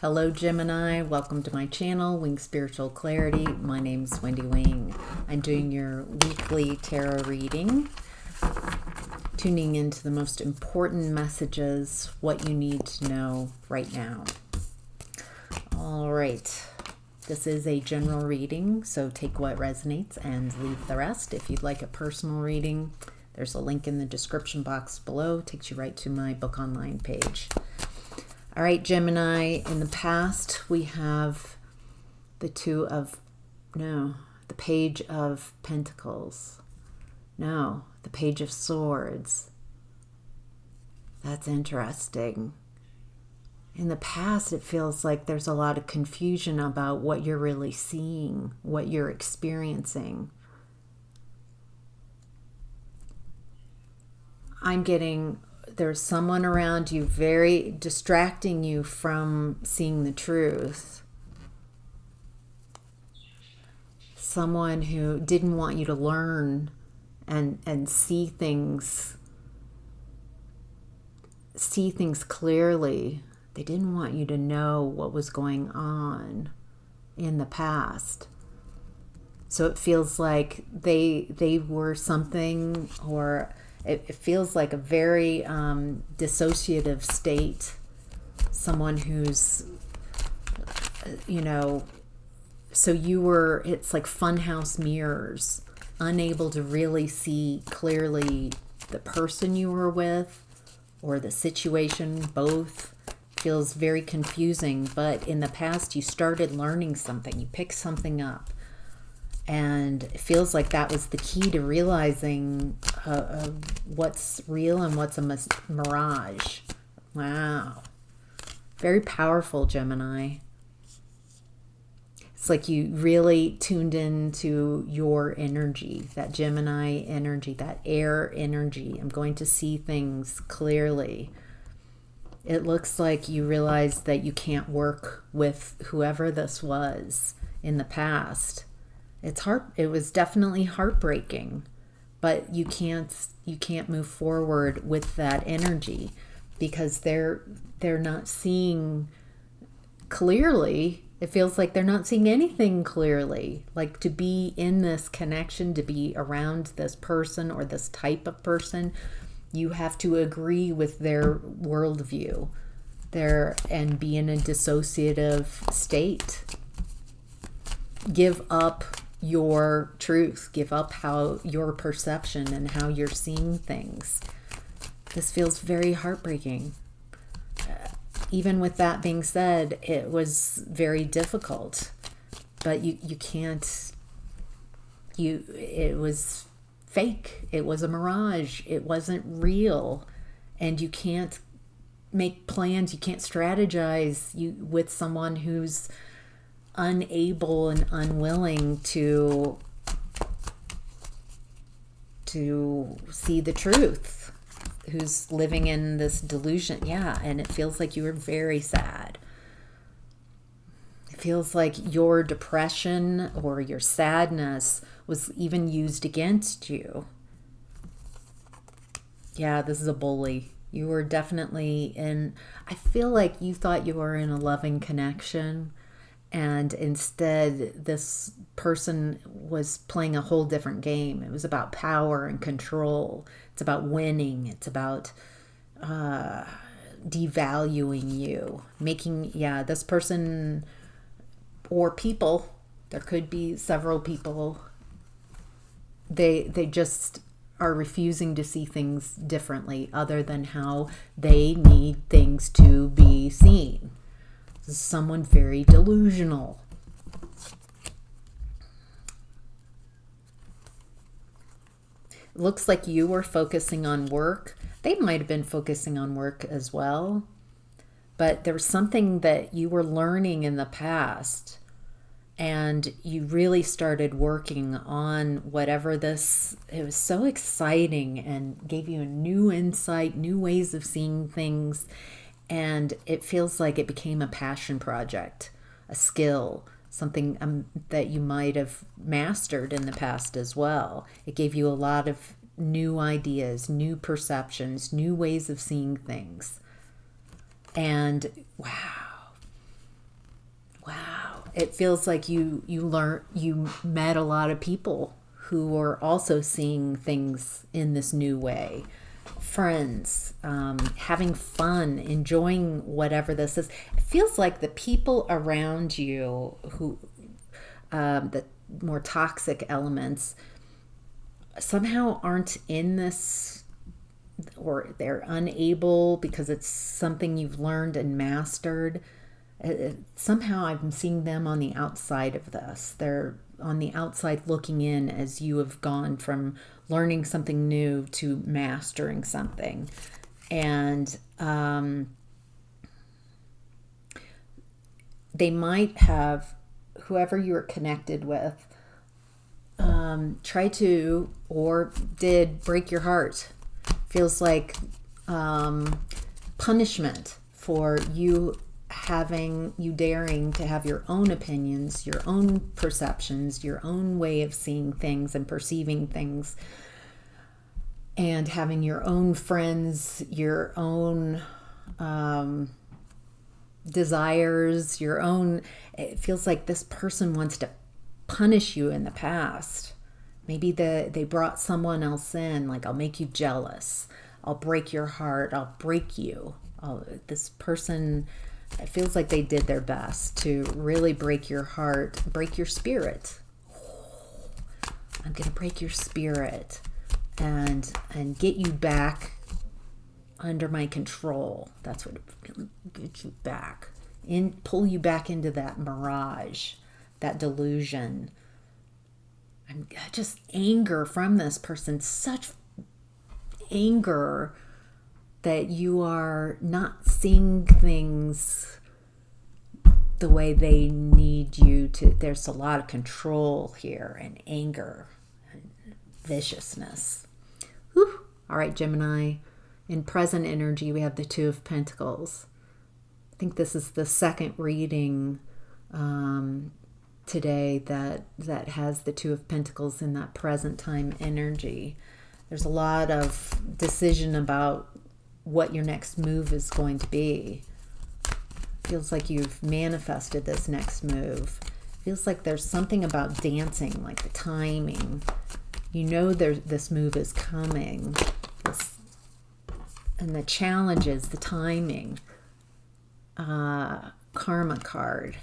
Hello Gemini, welcome to my channel, Wing Spiritual Clarity. My name's Wendy Wing. I'm doing your weekly tarot reading, tuning into the most important messages, what you need to know right now. All right, this is a general reading, so take what resonates and leave the rest. If you'd like a personal reading, there's a link in the description box below, takes you right to my book online page. All right, Gemini, in the past, we have the Page of Pentacles. No, the Page of Swords. That's interesting. In the past, it feels like there's a lot of confusion about what you're really seeing, what you're experiencing. I'm getting... there's someone around you very distracting you from seeing the truth. Someone who didn't want you to learn and see things clearly. They didn't want you to know what was going on in the past. So it feels like they were something, or it feels like a very dissociative state. Someone who's, so you were, it's like funhouse mirrors, unable to really see clearly the person you were with or the situation. Both feels very confusing, but in the past you started learning something, you picked something up. And it feels like that was the key to realizing what's real and what's a mirage. Wow. Very powerful, Gemini. It's like you really tuned into your energy, that Gemini energy, that air energy. I'm going to see things clearly. It looks like you realized that you can't work with whoever this was in the past. It was definitely heartbreaking, but you can't move forward with that energy because they're not seeing clearly. It feels like they're not seeing anything clearly. Like, to be in this connection, to be around this person or this type of person, you have to agree with their worldview and be in a dissociative state. Give up your truth, give up your perception and how you're seeing things. This feels very heartbreaking. Even with that being said, it was very difficult, but you can't, it was fake. It was a mirage. It wasn't real. And you can't make plans. You can't strategize with someone who's unable and unwilling to see the truth, who's living in this delusion. Yeah, and it feels like you were very sad. It feels like your depression or your sadness was even used against you. Yeah, this is a bully. You were definitely I feel like you thought you were in a loving connection, and instead, this person was playing a whole different game. It was about power and control. It's about winning. It's about devaluing you. This person or people, there could be several people, they just are refusing to see things differently other than how they need things to be seen. Someone very delusional. It looks like you were focusing on work. They might have been focusing on work as well, but there was something that you were learning in the past, and you really started working on whatever this. It was so exciting and gave you a new insight, new ways of seeing things. And it feels like it became a passion project, a skill, something that you might have mastered in the past as well. It gave you a lot of new ideas, new perceptions, new ways of seeing things. And wow, it feels like you met a lot of people who are also seeing things in this new way. Friends, having fun, enjoying whatever this is. It feels like the people around you who, the more toxic elements, somehow aren't in this, or they're unable because it's something you've learned and mastered. Somehow I'm seeing them on the outside of this. They're on the outside looking in as you have gone from learning something new to mastering something. And they might have, whoever you're connected with, try to or did break your heart. Feels like punishment for you daring to have your own opinions, your own perceptions, your own way of seeing things and perceiving things, and having your own friends, your own desires, your own. It feels like this person wants to punish you in the past. Maybe they brought someone else in, like, I'll make you jealous, I'll break your heart, I'll break you. This person, it feels like they did their best to really break your heart, break your spirit. I'm going to break your spirit and get you back under my control. That's what get you back, pull you back into that mirage, that delusion. I'm just anger from this person, such anger that you are not seeing things the way they need you to. There's a lot of control here and anger and viciousness. Whew. All right, Gemini. In present energy, we have the Two of Pentacles. I think this is the second reading today that has the Two of Pentacles in that present time energy. There's a lot of decision about what your next move is going to be. Feels like you've manifested this next move. Feels like there's something about dancing, like the timing. You know this move is coming. And the challenges, the timing. Karma card.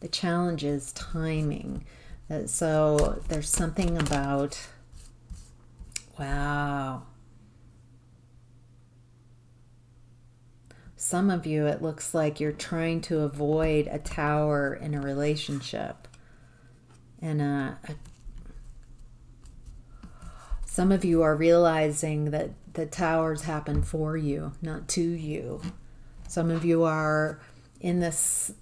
The challenges, timing. So there's something about, wow. Some of you, it looks like you're trying to avoid a tower in a relationship. And some of you are realizing that the towers happen for you, not to you. Some of you are in this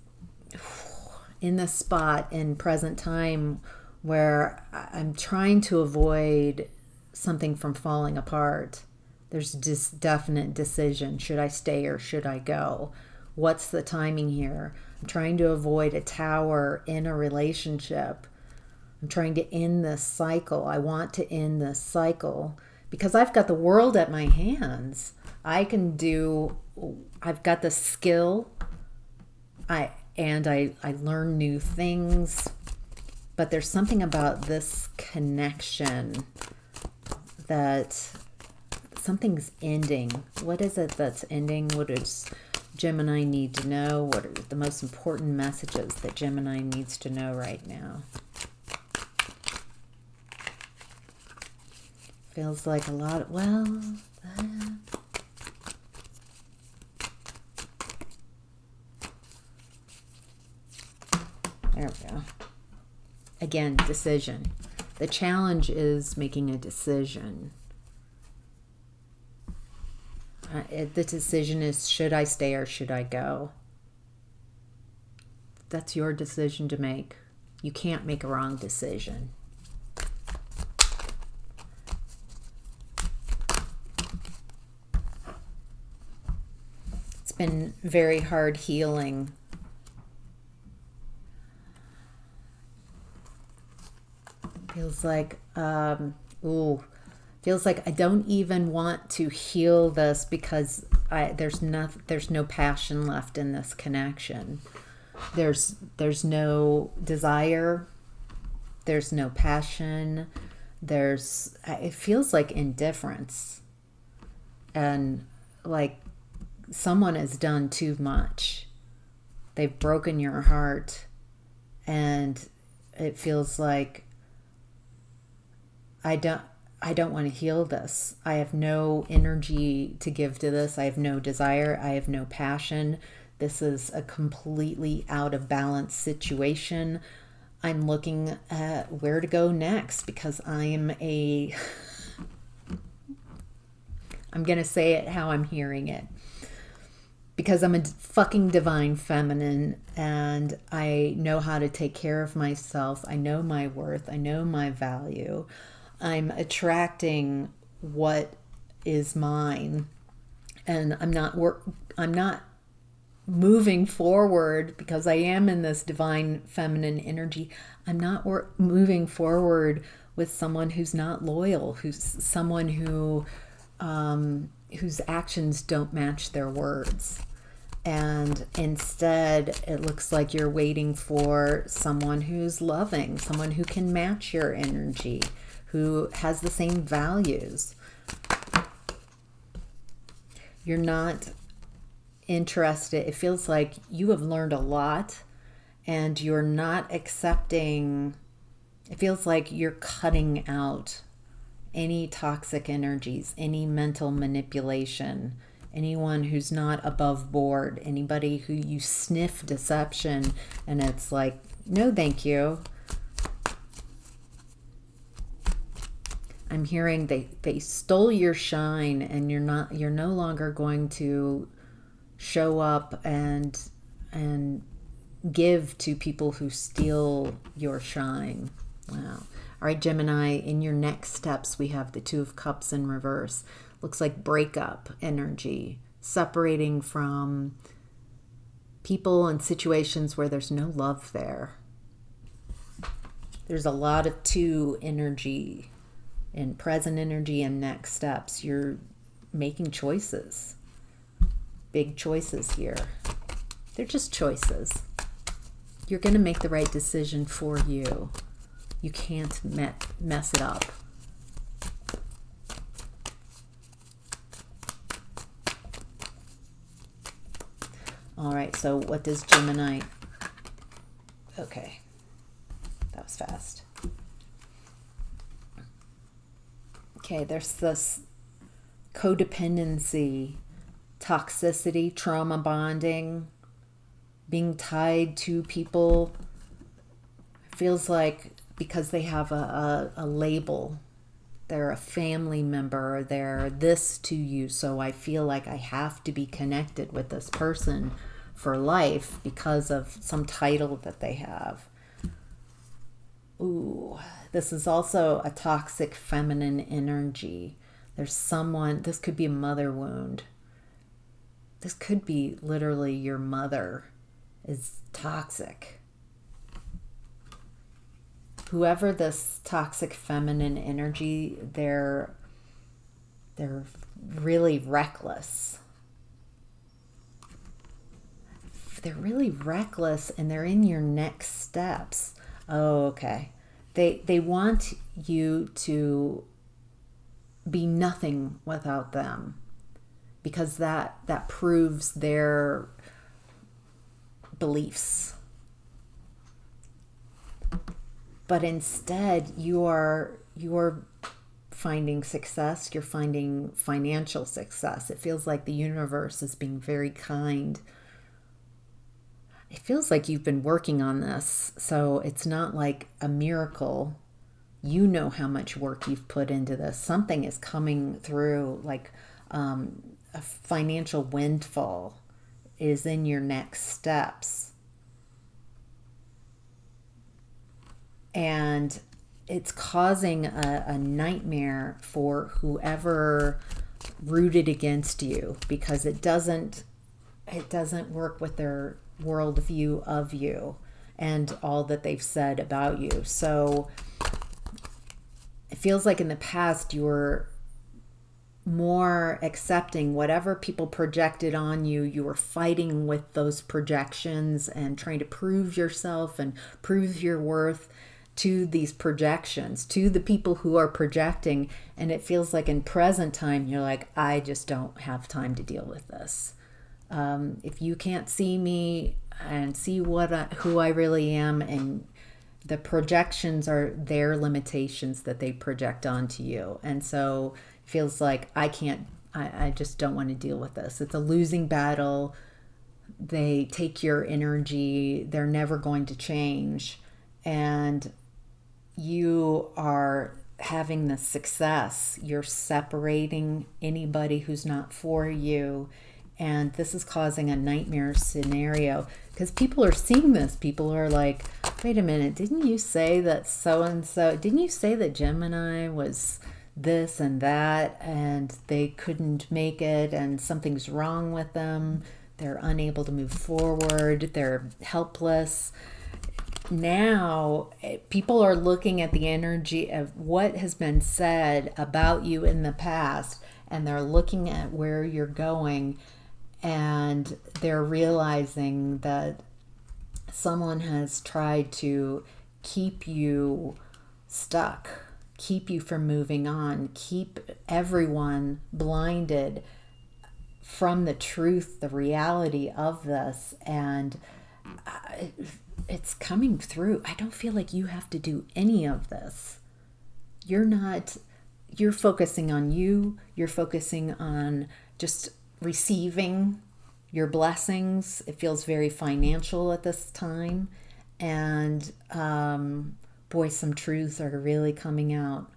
spot in present time where I'm trying to avoid something from falling apart. There's just definite decision. Should I stay or should I go? What's the timing here? I'm trying to avoid a tower in a relationship. I'm trying to end this cycle. I want to end this cycle because I've got the world at my hands. I've got the skill. I learn new things. But there's something about this connection that something's ending. What is it that's ending? What does Gemini need to know? What are the most important messages that Gemini needs to know right now? Feels like a lot of, there we go. Again, decision. The challenge is making a decision. The decision is, should I stay or should I go? That's your decision to make. You can't make a wrong decision. It's been very hard healing. Feels like, feels like I don't even want to heal this because there's no passion left in this connection. There's no desire, there's no passion, it feels like indifference, and like someone has done too much. They've broken your heart, and it feels like I don't want to heal this. I have no energy to give to this. I have no desire. I have no passion. This is a completely out of balance situation. I'm looking at where to go next because I'm going to say it how I'm hearing it. Because I'm a fucking divine feminine and I know how to take care of myself. I know my worth. I know my value. I'm attracting what is mine, and I'm not moving forward because I am in this divine feminine energy. I'm not moving forward with someone who's not loyal, who's someone whose actions don't match their words. And instead, it looks like you're waiting for someone who's loving, someone who can match your energy, who has the same values. You're not interested. It feels like you have learned a lot and you're not accepting. It feels like you're cutting out any toxic energies, any mental manipulation, anyone who's not above board, anybody who you sniff deception and it's like, no, thank you. I'm hearing they stole your shine, and you're no longer going to show up and give to people who steal your shine. Wow. All right, Gemini, in your next steps, we have the Two of Cups in reverse. Looks like breakup energy, separating from people and situations where there's no love there. There's a lot of two energy in present energy and next steps. You're making choices. Big choices here. They're just choices. You're going to make the right decision for you. You can't mess it up. All right, so what does Gemini... Okay, that was fast. Okay, there's this codependency, toxicity, trauma bonding, being tied to people. It feels like because they have a label, they're a family member, they're this to you, so I feel like I have to be connected with this person for life because of some title that they have. Ooh, this is also a toxic feminine energy. There's someone, this could be a mother wound. This could be literally your mother is toxic. Whoever this toxic feminine energy, they're really reckless. They're really reckless and they're in your next steps. Oh, okay. They want you to be nothing without them because that proves their beliefs. But instead, you're finding success. You're finding financial success. It feels like the universe is being very kind. It feels like you've been working on this, so it's not like a miracle. You know how much work you've put into this. Something is coming through, like a financial windfall is in your next steps. And it's causing a nightmare for whoever rooted against you because it doesn't work with their worldview of you and all that they've said about you. So it feels like in the past you were more accepting whatever people projected on you. You were fighting with those projections and trying to prove yourself and prove your worth to these projections, to the people who are projecting. And it feels like in present time, you're like, I just don't have time to deal with this. If you can't see me and see who I really am, and the projections are their limitations that they project onto you. And so it feels like I just don't want to deal with this. It's a losing battle. They take your energy. They're never going to change. And you are having the success. You're separating anybody who's not for you. And this is causing a nightmare scenario because people are seeing this. People are like, wait a minute, didn't you say that so-and-so, didn't you say that Gemini was this and that and they couldn't make it and something's wrong with them? They're unable to move forward. They're helpless. Now, people are looking at the energy of what has been said about you in the past, and they're looking at where you're going, and they're realizing that someone has tried to keep you stuck, keep you from moving on, keep everyone blinded from the truth, the reality of this, and it's coming through. I don't feel like you have to do any of this. You're focusing on you. You're focusing on just receiving your blessings. It feels very financial at this time. And boy, some truths are really coming out.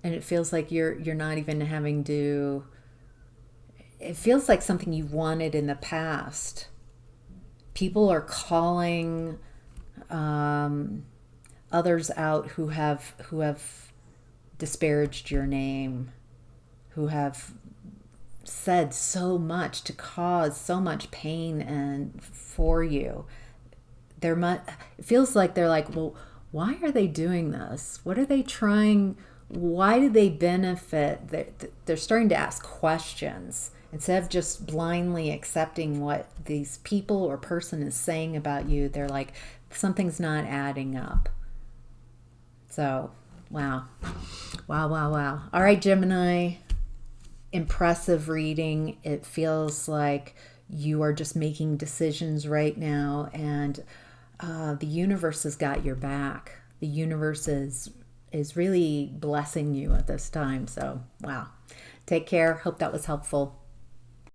And it feels like you're not even having to... It feels like something you wanted in the past. People are calling others out who have disparaged your name, who have said so much to cause so much pain and for you. It feels like they're like, well, why are they doing this? What are they trying? Why do they benefit? They're starting to ask questions. Instead of just blindly accepting what these people or person is saying about you, they're like, something's not adding up. So, wow. Wow, wow, wow. All right, Gemini. Impressive reading. It feels like you are just making decisions right now, and the universe has got your back. The universe is really blessing you at this time. So, wow. Take care. Hope that was helpful.